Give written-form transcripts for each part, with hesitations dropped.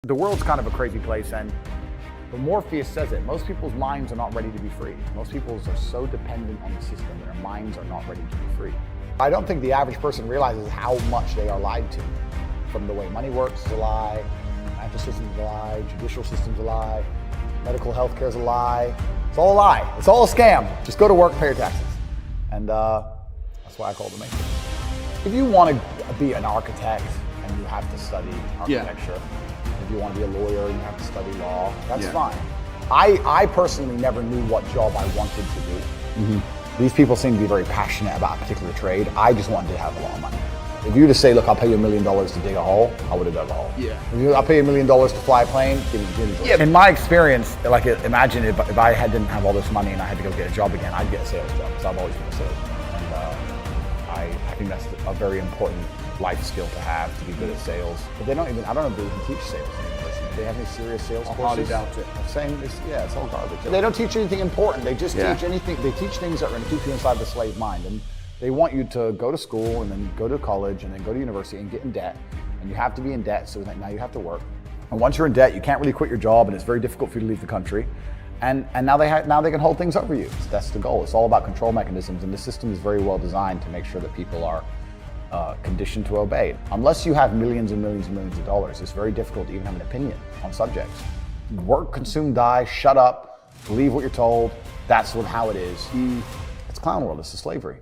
The world's kind of a crazy place, and Morpheus says it. Most people's minds are not ready to be free. Most people are so dependent on the system that their minds are not ready to be free. I don't think the average person realizes how much they are lied to. From the way money works is a lie, financial system is a lie, judicial system is a lie, medical health care is a lie. It's all a lie. It's all a scam. Just go to work, pay your taxes. And that's why I call it the Matrix. If you want to be an architect and you have to study architecture, if you want to be a lawyer and you have to study law, that's fine. I personally never knew what job I wanted to do. Mm-hmm. These people seem to be very passionate about a particular trade. I just wanted to have a lot of money. If you were to say, look, I'll pay you $1 million to dig a hole, I would have dug a hole. Yeah. I'll pay you $1 million to fly a plane, give me. Yeah. In my experience, like imagine if I didn't have all this money and I had to go get a job again, I'd get a sales job because I've always been a salesman. And I think that's a very important life skill to have, to be good at sales. But they don't even, I don't know if they even teach sales in university. Do they have any serious sales courses? I hardly doubt it. I'm saying this, yeah, it's all garbage. They don't teach anything important. They just teach anything. They teach things that are going to keep you inside the slave mind. And they want you to go to school and then go to college and then go to university and get in debt. And you have to be in debt, so that now you have to work. And once you're in debt, you can't really quit your job, and it's very difficult for you to leave the country. And now they can hold things over you. That's the goal. It's all about control mechanisms, and the system is very well designed to make sure that people are conditioned to obey. Unless you have millions and millions and millions of dollars, it's very difficult to even have an opinion on subjects. Work, consume, die, shut up, believe what you're told. That's how it is. It's clown world, it's the slavery.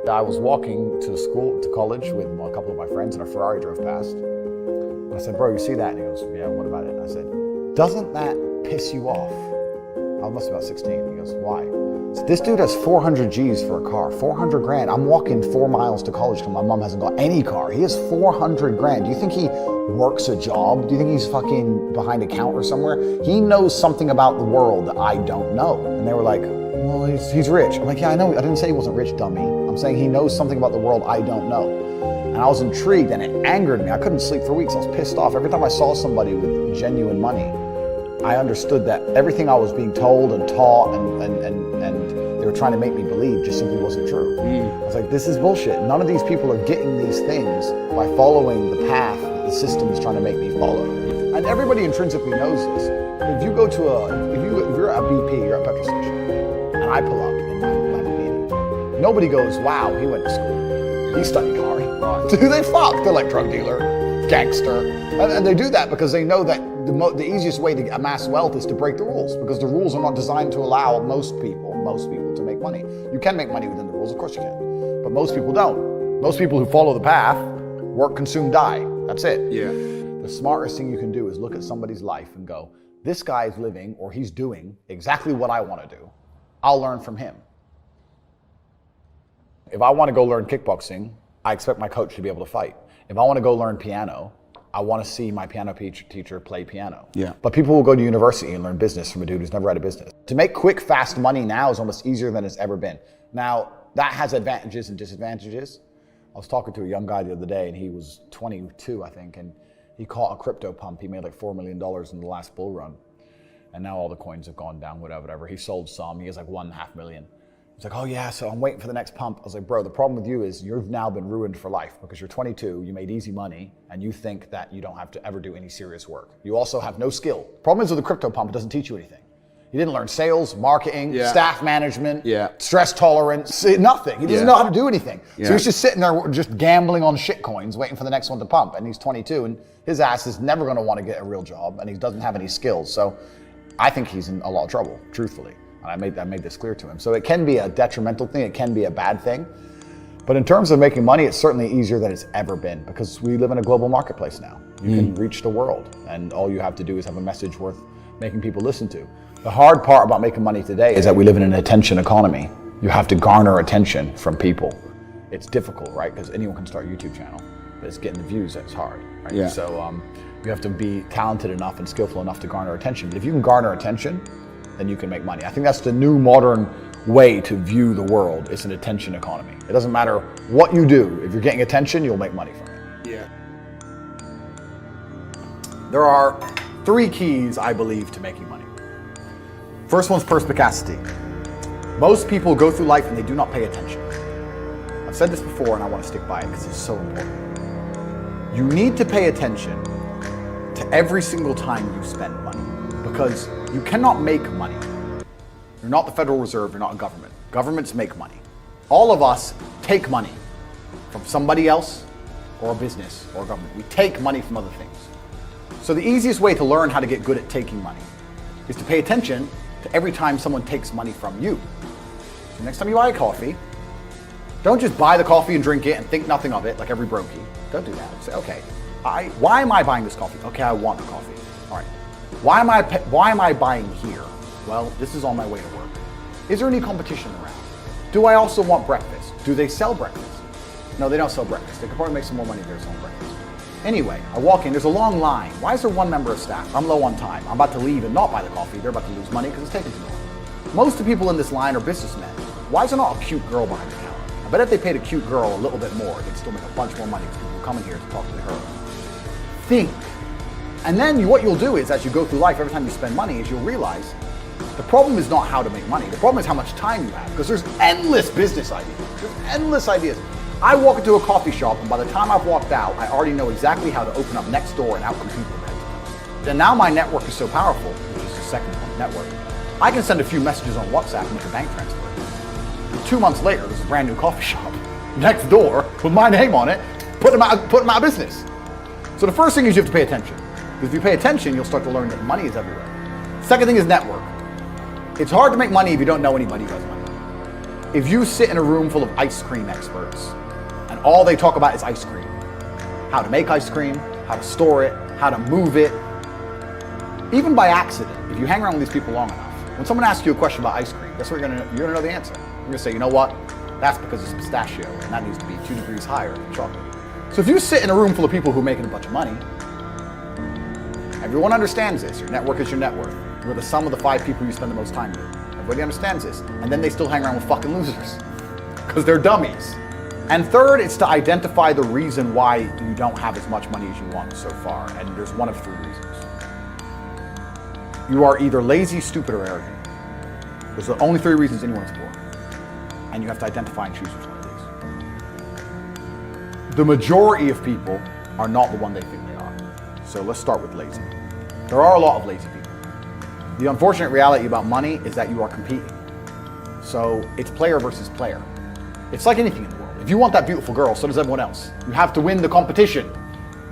I was walking to college with a couple of my friends, and a Ferrari drove past. I said, bro, you see that? And he goes, yeah, what about it? And I said, doesn't that piss you off? I must be about 16. He goes, why? So this dude has 400 G's for a car, 400 grand. I'm walking 4 miles to college because my mom hasn't got any car. He has 400 grand. Do you think he works a job? Do you think he's fucking behind a counter somewhere? He knows something about the world that I don't know. And they were like, well, he's rich. I'm like, yeah, I know. I didn't say he wasn't rich, dummy. I'm saying he knows something about the world I don't know. And I was intrigued, and it angered me. I couldn't sleep for weeks. I was pissed off. Every time I saw somebody with genuine money, I understood that everything I was being told and taught and they were trying to make me believe just simply wasn't true. I was like, this is bullshit. None of these people are getting these things by following the path that the system is trying to make me follow. And everybody intrinsically knows this. If you go to if you're at BP, you're at a petrol station, and I pull up in my Lamborghini, nobody goes, wow, he went to school. He studied hard. They fuck. They're like drug dealer, gangster. And they do that because they know that the easiest way to amass wealth is to break the rules, because the rules are not designed to allow most people to make money. You can make money within the rules, of course you can, but most people don't. Most people who follow the path work, consume, die. That's it. Yeah. The smartest thing you can do is look at somebody's life and go, this guy's living, or he's doing exactly what I want to do. I'll learn from him. If I want to go learn kickboxing, I expect my coach to be able to fight. If I want to go learn piano, I want to see my piano teacher play piano. Yeah. But people will go to university and learn business from a dude who's never had a business. To make quick, fast money now is almost easier than it's ever been. Now, that has advantages and disadvantages. I was talking to a young guy the other day, and he was 22, I think, and he caught a crypto pump. He made like $4 million in the last bull run. And now all the coins have gone down, whatever. He sold some. He has like 1.5 million. He's like, oh yeah, so I'm waiting for the next pump. I was like, bro, the problem with you is you've now been ruined for life, because you're 22, you made easy money, and you think that you don't have to ever do any serious work. You also have no skill. Problem is with the crypto pump, it doesn't teach you anything. You didn't learn sales, marketing, staff management, stress tolerance, nothing. He doesn't know how to do anything. So he's just sitting there just gambling on shit coins, waiting for the next one to pump. And he's 22, and his ass is never gonna want to get a real job, and he doesn't have any skills. So I think he's in a lot of trouble, truthfully. And I made this clear to him. So it can be a detrimental thing, it can be a bad thing. But in terms of making money, it's certainly easier than it's ever been, because we live in a global marketplace now. You can reach the world, and all you have to do is have a message worth making people listen to. The hard part about making money today is that we live in an attention economy. You have to garner attention from people. It's difficult, right? Because anyone can start a YouTube channel, but it's getting the views that's hard, right? Yeah. So you have to be talented enough and skillful enough to garner attention. But if you can garner attention, then you can make money. I think that's the new modern way to view the world. It's an attention economy. It doesn't matter what you do. If you're getting attention, you'll make money from it. Yeah. There are 3 keys, I believe, to making money. First one's perspicacity. Most people go through life and they do not pay attention. I've said this before and I want to stick by it because it's so important. You need to pay attention to every single time you spend money because you cannot make money. You're not the Federal Reserve, you're not a government. Governments make money. All of us take money from somebody else or a business or a government. We take money from other things. So the easiest way to learn how to get good at taking money is to pay attention to every time someone takes money from you. So next time you buy a coffee, don't just buy the coffee and drink it and think nothing of it like every brokey. Don't do that. Say, okay, why am I buying this coffee? Okay, I want the coffee. All right. Why am I buying here? Well, this is on my way to work. Is there any competition around? Do I also want breakfast? Do they sell breakfast? No, they don't sell breakfast. They could probably make some more money if they're selling breakfast. Anyway, I walk in, there's a long line. Why is there one member of staff? I'm low on time. I'm about to leave and not buy the coffee. They're about to lose money because it's taking too long. Most of the people in this line are businessmen. Why is there not a cute girl behind the counter? I bet if they paid a cute girl a little bit more, they'd still make a bunch more money because people come in here to talk to her. Think. And then what you'll do is, as you go through life, every time you spend money, is you'll realize the problem is not how to make money. The problem is how much time you have, because there's endless business ideas. There's endless ideas. I walk into a coffee shop, and by the time I've walked out, I already know exactly how to open up next door and out-compete them. And now my network is so powerful, which is the second point, network, I can send a few messages on WhatsApp and make a bank transfer. And 2 months later, there's a brand new coffee shop next door with my name on it, put them out of business. So the first thing is you have to pay attention. Because if you pay attention, you'll start to learn that money is everywhere. Second thing is network. It's hard to make money if you don't know anybody who has money. If you sit in a room full of ice cream experts and all they talk about is ice cream, how to make ice cream, how to store it, how to move it, even by accident, if you hang around with these people long enough, when someone asks you a question about ice cream, guess what you're gonna know the answer. You're gonna say, you know what? That's because it's pistachio and that needs to be 2 degrees higher than chocolate. So if you sit in a room full of people who are making a bunch of money, everyone understands this. Your network is your net worth. You're the sum of the 5 people you spend the most time with. Everybody understands this. And then they still hang around with fucking losers because they're dummies. And third, it's to identify the reason why you don't have as much money as you want so far. And there's one of 3 reasons. You are either lazy, stupid, or arrogant. Those are the only 3 reasons anyone's poor. And you have to identify and choose which one it is. The majority of people are not the one they think they are. So let's start with lazy. There are a lot of lazy people. The unfortunate reality about money is that you are competing. So it's player versus player. It's like anything in the world. If you want that beautiful girl, so does everyone else. You have to win the competition.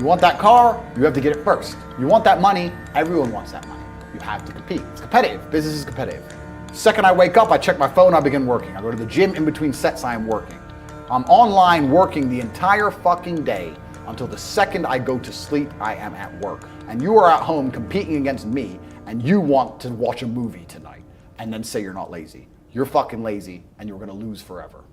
You want that car, you have to get it first. You want that money, everyone wants that money. You have to compete. It's competitive. Business is competitive. Second I wake up, I check my phone, I begin working. I go to the gym in between sets, I am working. I'm online working the entire fucking day until the second I go to sleep, I am at work. And you are at home competing against me, and you want to watch a movie tonight and then say you're not lazy. You're fucking lazy, and you're gonna lose forever.